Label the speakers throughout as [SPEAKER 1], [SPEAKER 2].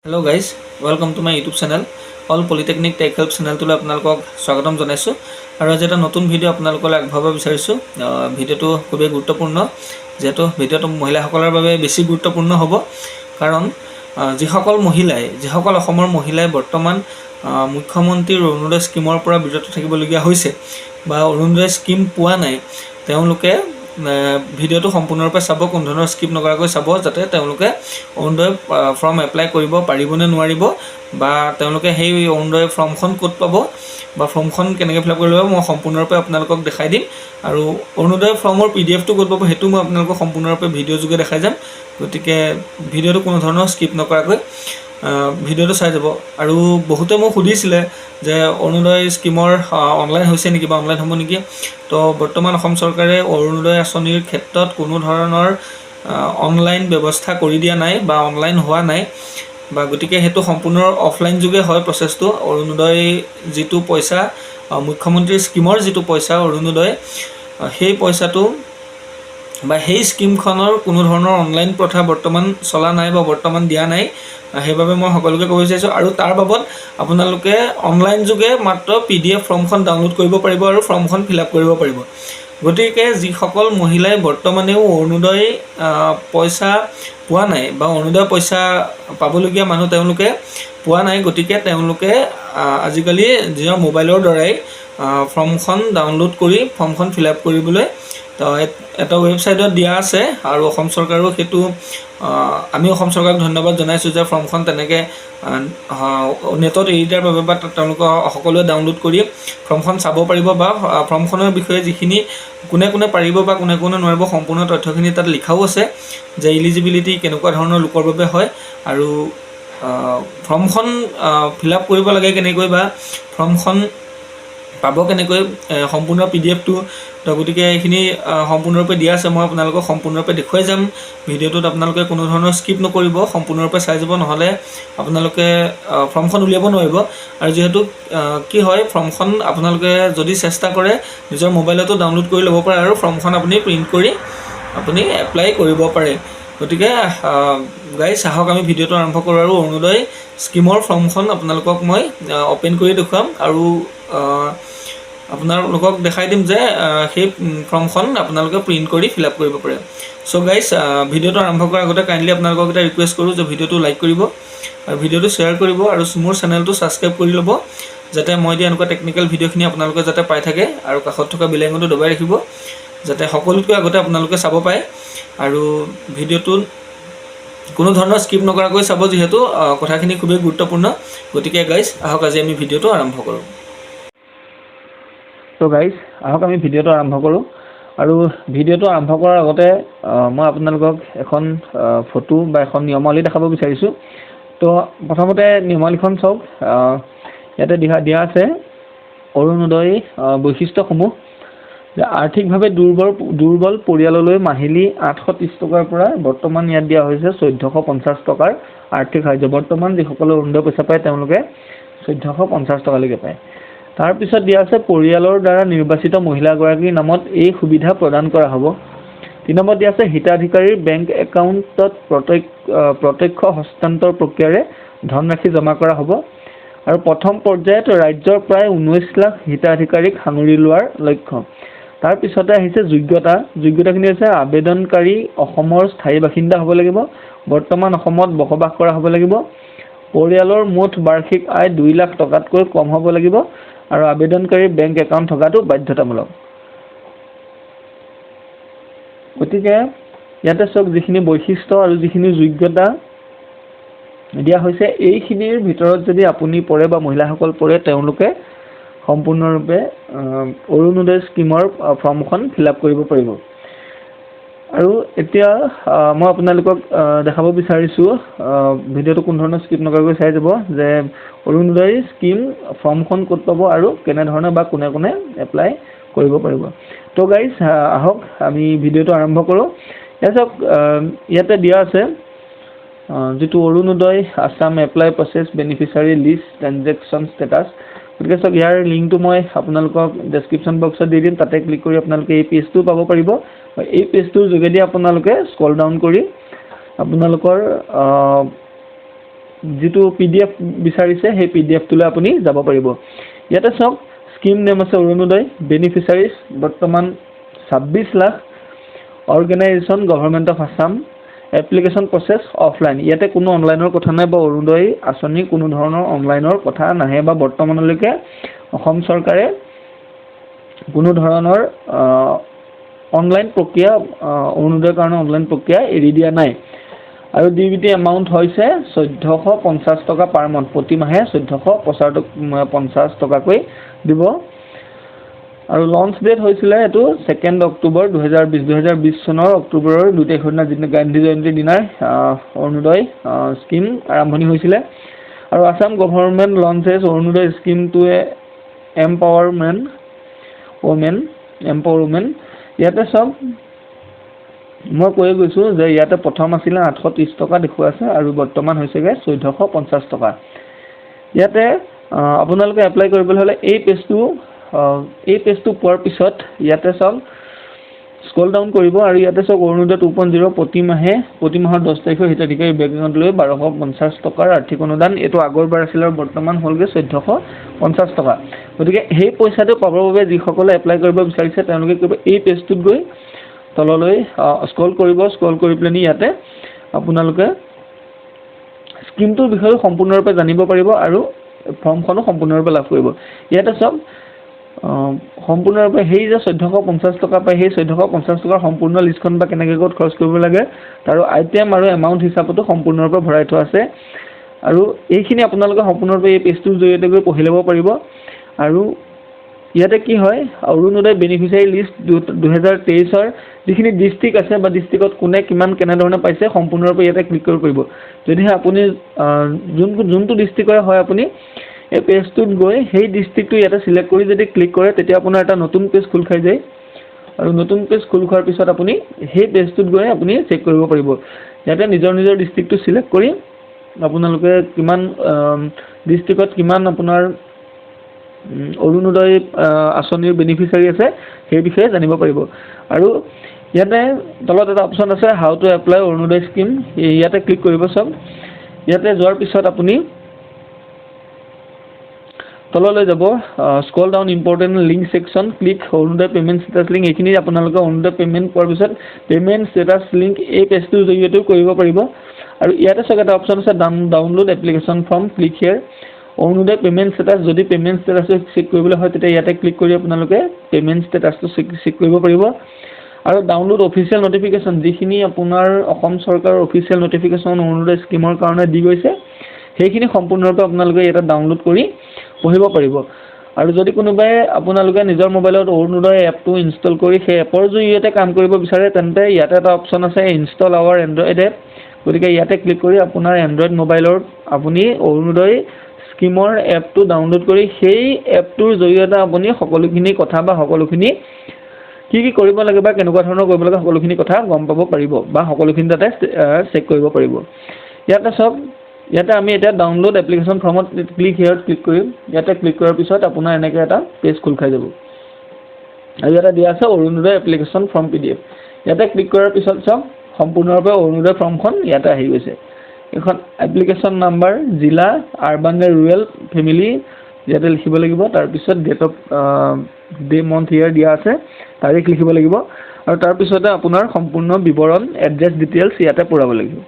[SPEAKER 1] Hello guys, welcome to my YouTube channel. All Polytechnic Tech Help channel to আপোনালোকক স্বাগতম জনাইছো আৰু আজি এটা নতুন ভিডিও আপোনালোকলৈ আগবঢ়াব বিচাৰিছো। ভিডিওটো খুবেই গুৰুত্বপূৰ্ণ যেটো ভিডিওটো মহিলাসকলৰ বাবে বেছি গুৰুত্বপূৰ্ণ হ'ব কাৰণ যিসকল অসমৰ মহিলাই বৰ্তমান মুখ্যমন্ত্ৰীৰ অৰুণোদয় স্কিমৰ পৰা বিৰত থাকিবলগীয়া হৈছে বা অৰুণোদয় স্কিম পোৱা নাই তেওঁলোকে ভিডিওটো সম্পূৰ্ণৰূপে চাব কোন ধৰণৰ স্কিপ নকৰাকৈ চাব যাতে তেওঁলোকে অৰুণোদয় ফৰ্ম এপ্লাই কৰিব পাৰিব নে নোৱাৰিব বা তেওঁলোকে সেই অৰুণোদয় ফৰ্মখন ক'ত পাব বা ফৰ্মখন কেনেকৈ ফিল আপ কৰিব মই সম্পূৰ্ণৰূপে আপোনালোকক দেখাই দিম আৰু অৰুণোদয় ফৰ্মৰ পিডিএফটো ক'ত পাব সেইটো মই আপোনালোকক সম্পূৰ্ণৰূপে ভিডিঅ' যোগে দেখাই যাম গতিকে ভিডিওটো কোনো ধৰণৰ স্কিপ নকৰাকৈ ভিডিওটো চাই যাব আৰু বহুতে মোক সুধিছিলে যে অৰুণোদয় স্কিমৰ অনলাইন হৈছে নেকি বা অনলাইন হ'ব নেকি তো বৰ্তমান অসম চৰকাৰে অৰুণোদয় আঁচনিৰ ক্ষেত্ৰত কোনো ধৰণৰ অনলাইন ব্যৱস্থা কৰি দিয়া নাই বা অনলাইন হোৱা নাই বা গতিকে হেতু সম্পূৰ্ণ অফলাইন যোগে হয় প্ৰচেছটো অৰুণোদয় যিটো পইচা মুখ্যমন্ত্ৰীৰ স্কিমৰ যিটো পইচা অৰুণোদয় সেই পইচাটো বা সেই স্কিমখনৰ কোনো ধৰণৰ অনলাইন প্ৰথা বৰ্তমান চলা নাই বা বৰ্তমান দিয়া নাই সেইবাবে মই সকলোকে ক'ব বিচাৰিছোঁ আৰু তাৰ বাবদ আপোনালোকে অনলাইন যোগে মাত্ৰ PDF ফৰ্মখন ডাউনলোড কৰিব পাৰিব আৰু ফৰ্মখন ফিল আপ কৰিব পাৰিব গতিকে যিসকল মহিলাই বৰ্তমানেও অৰুণোদয় পইচা পোৱা নাই বা অৰুণোদয় পইচা পাবলগীয়া মানুহ তেওঁলোকে পোৱা নাই গতিকে তেওঁলোকে আজিকালি নিজৰ মোবাইলৰ দ্বাৰাই ফৰ্মখন ডাউনলোড কৰি ফৰ্মখন ফিল আপ কৰিবলৈ এটা ৱেবছাইটত দিয়া আছে আৰু অসম চৰকাৰেও সেইটো আমি অসম চৰকাৰক ধন্যবাদ জনাইছোঁ যে ফৰ্মখন তেনেকৈ নেটত এৰি দিয়াৰ বাবে বা তেওঁলোকে সকলোৱে ডাউনলোড কৰি ফৰ্মখন চাব পাৰিব বা ফৰ্মখনৰ বিষয়ে যিখিনি কোনে কোনে পাৰিব বা কোনে কোনে নোৱাৰিব সম্পূৰ্ণ তথ্যখিনি তাত লিখাও আছে যে ইলিজিবিলিটি কেনেকুৱা ধৰণৰ লোকৰ বাবে হয় আৰু ফৰ্মখন ফিল আপ কৰিব লাগে কেনেকৈ বা ফৰ্মখন পাব কেনেকৈ সম্পূৰ্ণ PDFটো তো গতিকে এইখিনি সম্পূৰ্ণৰূপে দিয়া আছে মই আপোনালোকক সম্পূৰ্ণৰূপে দেখুৱাই যাম ভিডিঅ'টোত আপোনালোকে কোনো ধৰণৰ স্কিপ নকৰিব সম্পূৰ্ণৰূপে চাই যাব নহ'লে আপোনালোকে ফৰ্মখন উলিয়াব নোৱাৰিব আৰু যিহেতু কি হয় ফৰ্মখন আপোনালোকে যদি চেষ্টা কৰে নিজৰ মোবাইলতো ডাউনলোড কৰি ল'ব পাৰে আৰু ফৰ্মখন আপুনি প্ৰিণ্ট কৰি আপুনি এপ্লাই কৰিব পাৰে গতিকে গাইজ আহক আমি ভিডিঅ'টো আৰম্ভ কৰোঁ আৰু অৰুণোদয় স্কিমৰ ফৰ্মখন আপোনালোকক মই অ'পেন কৰি দেখুৱাম আৰু আপোনালোকক দেখাই দিম যে সেই ফৰ্মখন আপোনালোকে প্ৰিণ্ট কৰি ফিল আপ কৰিব পাৰে চ' গাইজ ভিডিঅ'টো আৰম্ভ কৰাৰ আগতে কাইণ্ডলি আপোনালোকক এটা ৰিকুৱেষ্ট কৰোঁ যে ভিডিঅ'টো লাইক কৰিব আৰু ভিডিঅ'টো শ্বেয়াৰ কৰিব আৰু মোৰ চেনেলটো ছাবস্ক্ৰাইব কৰি ল'ব যাতে মই দিয়া এনেকুৱা টেকনিকেল ভিডিঅ'খিনি আপোনালোকে যাতে পাই থাকে আৰু কাষত থকা বেল আইকনটো দবাই ৰাখিব যাতে সকলোতকৈ আগতে আপোনালোকে চাব পাৰে আৰু ভিডিঅ'টোত কোনো ধৰণৰ স্কিপ নকৰাকৈ চাব যিহেতু কথাখিনি খুবেই গুৰুত্বপূৰ্ণ গতিকে গাইজ আহক আজি আমি ভিডিঅ'টো আৰম্ভ কৰোঁ তো গাইজ আহক আমি ভিডিঅ'টো আৰম্ভ কৰোঁ আৰু ভিডিঅ'টো আৰম্ভ কৰাৰ আগতে মই আপোনালোকক এখন ফটো বা এখন নিয়মাৱলী দেখাব বিচাৰিছোঁ তো প্ৰথমতে নিয়মাৱলীখন চাওক ইয়াতে দিয়া আছে অৰুণোদয় বৈশিষ্ট্যসমূহ যে আৰ্থিকভাৱে দুৰ্বল পৰিয়াললৈ মাহিলী 830 টকাৰ পৰা বৰ্তমান ইয়াত দিয়া হৈছে 1450 টকাৰ আৰ্থিক সাহায্য বৰ্তমান যিসকলে অৰুণোদয় পইচা পায় তেওঁলোকে 1450 টকালৈকে পায় তাৰপিছত দিয়া আছে পৰিয়ালৰ দ্বাৰা নিৰ্বাচিত মহিলাগৰাকীৰ নামত এই সুবিধা প্ৰদান কৰা হ'ব 3 নম্বৰত দিয়া আছে হিতাধিকাৰীৰ বেংক একাউণ্টত প্ৰত্যক্ষ হস্তান্তৰ প্ৰক্ৰিয়াৰে ধনৰাশি জমা কৰা হ'ব আৰু প্ৰথম পৰ্যায়ত ৰাজ্যৰ প্ৰায় 19 লাখ হিতাধিকাৰীক সামৰি লোৱাৰ লক্ষ্য তাৰপিছতে আহিছে যোগ্যতাখিনি হৈছে আবেদনকাৰী অসমৰ স্থায়ী বাসিন্দা হ'ব লাগিব বৰ্তমান অসমত বসবাস কৰা হ'ব লাগিব পৰিয়ালৰ মুঠ বাৰ্ষিক আয় 2 লাখ টকাতকৈ কম হ'ব লাগিব আৰু আবেদনকাৰীৰ বেংক একাউণ্ট থকাটো বাধ্যতামূলক গতিকে ইয়াতে চব যিখিনি বৈশিষ্ট্য আৰু যিখিনি যোগ্যতা দিয়া হৈছে এইখিনিৰ ভিতৰত যদি আপুনি পৰে বা মহিলাসকল পৰে তেওঁলোকে সম্পূৰ্ণৰূপে অৰুণোদয় স্কিমৰ ফৰ্মখন ফিল আপ কৰিব পাৰিব আৰু এতিয়া মই আপোনালোকক দেখাব বিচাৰিছোঁ ভিডিঅ'টো কোন ধৰণৰ স্কিপ নকৰাকৈ চাই যাব যে অৰুণোদয় স্কিম ফৰ্মখন ক'ত পাব আৰু কেনেধৰণে বা কোনে কোনে এপ্লাই কৰিব পাৰিব তো গাইজ আহক আমি ভিডিঅ'টো আৰম্ভ কৰোঁ ইয়াতে দিয়া আছে যিটো Arunodoi Assam apply process beneficiary list transaction status গতিকে চাওক ইয়াৰ লিংকটো মই আপোনালোকক ডেছক্ৰিপশ্যন বক্সত দি দিম তাতে ক্লিক কৰি আপোনালোকে এই পেজটো পাব পাৰিব এই পেজটোৰ যোগেদি আপোনালোকে স্ক্ৰল ডাউন কৰি আপোনালোকৰ
[SPEAKER 2] যিটো PDF বিচাৰিছে সেই PDFটোলৈ আপুনি যাব পাৰিব। ইয়াতে চাওক স্কিম নেম আছে অৰুণোদয়, বেনিফিচাৰিজ বৰ্তমান 26 lakh, organisation government of Assam, application process offline. ইয়াতে কোনো অনলাইনৰ কথা নাই বা অৰুণোদয় আঁচনি কোনো ধৰণৰ অনলাইনৰ কথা নাহে বা বৰ্তমানলৈকে অসম চৰকাৰে কোনো ধৰণৰ অনলাইন প্ৰক্ৰিয়া অৰুণোদয়ৰ কাৰণে অনলাইন প্ৰক্ৰিয়া এৰি দিয়া নাই। আৰু DBT এমাউণ্ট হৈছে 1450 টকা পাৰ মান্থ, প্ৰতি মাহে 1450 টকাকৈ দিব। আৰু লঞ্চ ডেট হৈছিলে এইটো 2 অক্টোবৰ 2020 চনৰ অক্টোবৰৰ 2 তাৰিখৰ দিনা, যিদিনা গান্ধী জয়ন্তীৰ দিনাই অৰুণোদয় স্কিম আৰম্ভণি হৈছিলে। আৰু Assam government launches Arunodoi scheme to empower women. ইয়াতে চব মই কৈ গৈছোঁ যে ইয়াতে প্ৰথম আছিলে 830 টকা দেখুৱাই আছে আৰু বৰ্তমান হৈছেগৈ 1450 টকা। ইয়াতে আপোনালোকে এপ্লাই কৰিবলৈ হ'লে এই পেজটো পোৱাৰ পিছত ইয়াতে চাওক স্ক্ৰল ডাউন কৰিব আৰু ইয়াতে চাওক অৰুণোদয় 2.0 প্ৰতি মাহৰ 10 তাৰিখৰ হিতাধিকাৰী বেংক একাউণ্ট লৈ 1250 টকাৰ আৰ্থিক অনুদান। এইটো আগৰবাৰ আছিল আৰু বৰ্তমান হ'লগৈ 1450 টকা। গতিকে সেই পইচাটো পাবৰ বাবে যিসকলে এপ্লাই কৰিব বিচাৰিছে তেওঁলোকে কৰিব এই পেজটোত গৈ তললৈ স্ক্ৰল কৰি পেলাই ইয়াতে আপোনালোকে স্কিমটোৰ বিষয়ে সম্পূৰ্ণৰূপে জানিব পাৰিব আৰু ফৰ্মখনো সম্পূৰ্ণৰূপে লাভ কৰিব। ইয়াতে চব সম্পূৰ্ণৰূপে সেই যে 1450 টকা পায় সেই 1450 টকাৰ সম্পূৰ্ণ লিষ্টখন বা কেনেকৈ ক'ত খৰচ কৰিব লাগে তাৰো আইটেম আৰু এমাউণ্ট হিচাপতো সম্পূৰ্ণৰূপে ভৰাই থোৱা আছে। আৰু এইখিনি আপোনালোকে সম্পূৰ্ণৰূপে এই পেজটোৰ জৰিয়তে গৈ পঢ়ি ল'ব পাৰিব। আৰু ইয়াতে কি হয় অৰুণোদয় বেনিফিচিয়াৰী লিষ্ট 2023ৰ যিখিনি ডিষ্ট্ৰিক্ট আছে বা ডিষ্ট্ৰিক্টত কোনে কিমান কেনেধৰণে পাইছে সম্পূৰ্ণৰূপে ইয়াতে ক্লিক কৰিব পাৰিব। যদিহে আপুনি যোনটো ডিষ্ট্ৰিক্টৰে হয় আপুনি এই পেজটোত গৈ সেই ডিষ্ট্ৰিক্টটো ইয়াতে চিলেক্ট কৰি যদি ক্লিক কৰে তেতিয়া আপোনাৰ এটা নতুন পেজ খোল খাই যায়। আৰু নতুন পেজ খোল খোৱাৰ পিছত আপুনি সেই পেজটোত গৈ আপুনি চেক কৰিব পাৰিব। ইয়াতে নিজৰ ডিষ্ট্ৰিক্টটো চিলেক্ট কৰি আপোনালোকে কিমান ডিষ্ট্ৰিক্টত কিমান আপোনাৰ অৰুণোদয় আঁচনিৰ বেনিফিচিয়াৰী আছে সেই বিষয়ে জানিব পাৰিব। আৰু ইয়াতে তলত এটা অপশ্যন আছে how to apply Arunodoi scheme, ইয়াতে ক্লিক কৰিব চব। ইয়াতে যোৱাৰ পিছত আপুনি তললৈ যাব, scroll down important link section, click Arunodoi payment status link. এইখিনি আপোনালোকে অৰুণোদয় পে'মেণ্ট পোৱাৰ পিছত পে'মেণ্ট ষ্টেটাছ লিংক এই পেজটোৰ জৰিয়তেও কৰিব পাৰিব। আৰু ইয়াতে চাওক এটা অপশ্যন আছে ডাউনলোড এপ্লিকেশ্যন ফৰ্ম, ক্লিক হিয়াৰ। অৰুণোদয় পে'মেণ্ট ষ্টেটাছ, যদি পে'মেণ্ট ষ্টেটাছটো চেক কৰিবলৈ হয় তেতিয়া ইয়াতে ক্লিক কৰি আপোনালোকে পে'মেণ্ট ষ্টেটাছটো চেক কৰিব পাৰিব। আৰু ডাউনলোড অফিচিয়েল নটিফিকেশ্যন, যিখিনি আপোনাৰ অসম চৰকাৰৰ অফিচিয়েল নটিফিকেশ্যন অৰুণোদয় স্কিমৰ কাৰণে দি গৈছে সেইখিনি সম্পূৰ্ণৰূপে আপোনালোকে ইয়াতে ডাউনলোড কৰি পঢ়িব পাৰিব। আৰু যদি কোনোবাই আপোনালোকে নিজৰ মোবাইলত অৰুণোদয় এপটো ইনষ্টল কৰি সেই এপৰ জৰিয়তে কাম কৰিব বিচাৰে তেন্তে ইয়াতে এটা অপশ্যন আছে ইনষ্টল আৱাৰ এণ্ড্ৰইড এপ। গতিকে ইয়াতে ক্লিক কৰি আপোনাৰ এণ্ড্ৰইড মোবাইলত আপুনি অৰুণোদয় স্কিমৰ এপটো ডাউনলোড কৰি সেই এপটোৰ জৰিয়তে আপুনি সকলোখিনি কথা বা সকলোখিনি কি কৰিব লাগে বা কেনেকুৱা ধৰণৰ কৰিব লাগে সকলোখিনি কথা গম পাব পাৰিব বা সকলোখিনি তাতে চেক কৰিব পাৰিব। ইয়াতে চব ইয়াতে আমি এতিয়া ডাউনলোড এপ্লিকেশ্যন ফৰ্মত ক্লিক হিয়াৰত ক্লিক কৰিম। ইয়াতে ক্লিক কৰাৰ পিছত আপোনাৰ এনেকৈ এটা পেজ খোল খাই যাব আৰু ইয়াতে দিয়া আছে অৰুণোদয় এপ্লিকেশ্যন ফৰ্ম PDF। ইয়াতে ক্লিক কৰাৰ পিছত চব সম্পূৰ্ণৰূপে অৰুণোদয় ফৰ্মখন ইয়াতে আহি গৈছে। এখন এপ্লিকেশ্যন নাম্বাৰ, জিলা, আৰবান নে ৰুৰেল, ফেমিলি ইয়াতে লিখিব লাগিব। তাৰপিছত ডেট অফ ডে মান্থ ইয়াৰ দিয়া আছে, তাৰিখ লিখিব লাগিব। আৰু তাৰপিছতে আপোনাৰ সম্পূৰ্ণ বিৱৰণ এড্ৰেছ ডিটেইলছ ইয়াতে পূৰাব লাগিব।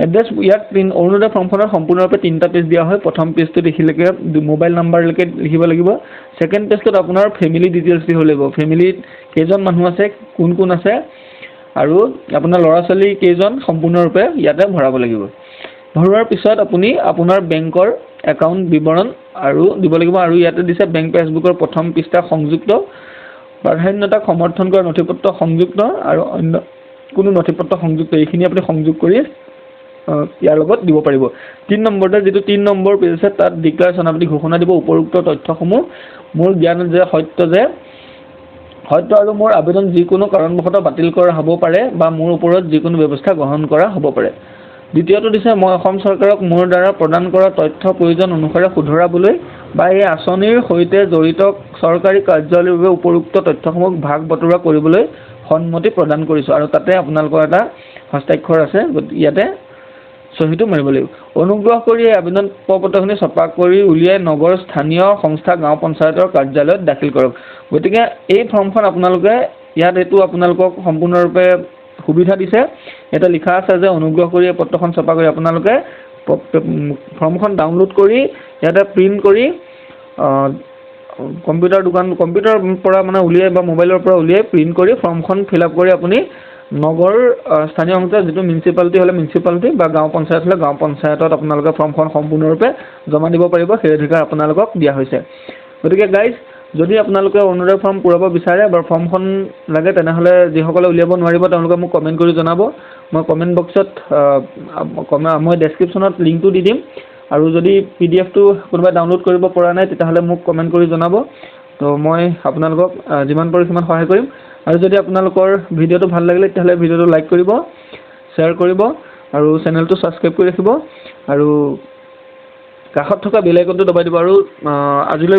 [SPEAKER 2] এড্ৰেছ ইয়াত অৰুণোদয় ফৰ্মখনৰ সম্পূৰ্ণৰূপে 3টা পেজ দিয়া হয়। প্ৰথম পেজটোত দেখিলেকে মোবাইল নাম্বাৰলৈকে লিখিব লাগিব। ছেকেণ্ড পেজটোত আপোনাৰ ফেমিলি ডিটেইলছ লিখিব লাগিব, ফেমিলিত কেইজন মানুহ আছে, কোন আছে আৰু আপোনাৰ ল'ৰা ছোৱালী কেইজন সম্পূৰ্ণৰূপে ইয়াতে ভৰাব লাগিব। ভৰোৱাৰ পিছত আপুনি আপোনাৰ বেংকৰ একাউণ্ট বিৱৰণ আৰু দিব লাগিব। আৰু ইয়াতে দিছে বেংক পাছবুকৰ প্ৰথম পৃষ্ঠা সংযুক্ত, প্ৰাধান্যতাক সমৰ্থন কৰা নথিপত্ৰ সংযুক্ত আৰু অন্য কোনো নথিপত্ৰ সংযুক্ত, এইখিনি আপুনি সংযোগ কৰি ইয়াৰ লগত দিব পাৰিব। 3 নম্বৰতে যিটো 3 নম্বৰ পেজ আছে তাত ডিক্লাৰেশ্যন আপুনি ঘোষণা দিব উপৰোক্ত তথ্যসমূহ মোৰ জ্ঞান যে সত্য আৰু মোৰ আবেদন যিকোনো কাৰণবশতঃ বাতিল কৰা হ'ব পাৰে বা মোৰ ওপৰত যিকোনো ব্যৱস্থা গ্ৰহণ কৰা হ'ব পাৰে। দ্বিতীয়টো দিছে মই অসম চৰকাৰক মোৰ দ্বাৰা প্ৰদান কৰা তথ্য প্ৰয়োজন অনুসাৰে শুধৰাবলৈ বা এই আঁচনিৰ সৈতে জড়িত চৰকাৰী কাৰ্যালয়ৰ বাবে উপৰোক্ত তথ্যসমূহ ভাগ বতৰা কৰিবলৈ সন্মতি প্ৰদান কৰিছোঁ। আৰু তাতে আপোনালোকৰ এটা হস্তাক্ষৰ আছে। ইয়াতে চহীটো মাৰিব লাগিব। অনুগ্ৰহ কৰি এই আবেদন পত্ৰখিনি ছপা কৰি উলিয়াই নগৰ স্থানীয় সংস্থা গাঁও পঞ্চায়তৰ কাৰ্যালয়ত দাখিল কৰক। গতিকে এই ফৰ্মখন আপোনালোকে ইয়াত এইটো আপোনালোকক সম্পূৰ্ণৰূপে সুবিধা দিছে। এটা লিখা আছে যে অনুগ্ৰহ কৰি এই পত্ৰখন ছপা কৰি আপোনালোকে ফৰ্মখন ডাউনলোড কৰি ইয়াতে প্ৰিণ্ট কৰি কম্পিউটাৰৰ পৰা মানে উলিয়াই বা মোবাইলৰ পৰা উলিয়াই প্ৰিণ্ট কৰি ফৰ্মখন ফিল আপ কৰি আপুনি নগৰ স্থানীয় সংস্থা যিটো মিউনিচিপালিটি হ'লে মিউনিচিপালিটি বা গাঁও পঞ্চায়ত হ'লে গাঁও পঞ্চায়তত আপোনালোকে ফৰ্মখন সম্পূৰ্ণৰূপে জমা দিব পাৰিব। সেই অধিকাৰ আপোনালোকক দিয়া হৈছে। গতিকে গাইজ, যদি আপোনালোকে অৰুণোদয় ফৰ্ম পূৰাব বিচাৰে বা ফৰ্মখন লাগে তেনেহ'লে যিসকলে উলিয়াব নোৱাৰিব তেওঁলোকে মোক কমেণ্ট কৰি জনাব। মই কমেণ্ট বক্সত মই ডেছক্ৰিপশ্যনত লিংকটো দি দিম। আৰু যদি PDF-টো কোনোবাই ডাউনলোড কৰিব পৰা নাই তেতিয়াহ'লে মোক কমেণ্ট কৰি জনাব। তো মই আপোনালোকক যিমান পাৰোঁ সিমান সহায় কৰিম। আৰু যদি আপোনালোকৰ ভিডিঅ'টো ভাল লাগিলে তেতিয়াহ'লে ভিডিঅ'টো লাইক কৰিব, শ্বেয়াৰ কৰিব আৰু চেনেলটো ছাবস্ক্ৰাইব কৰি ৰাখিব আৰু কাষত থকা বেল আইকনটো দবাই দিব। আৰু আজিলৈ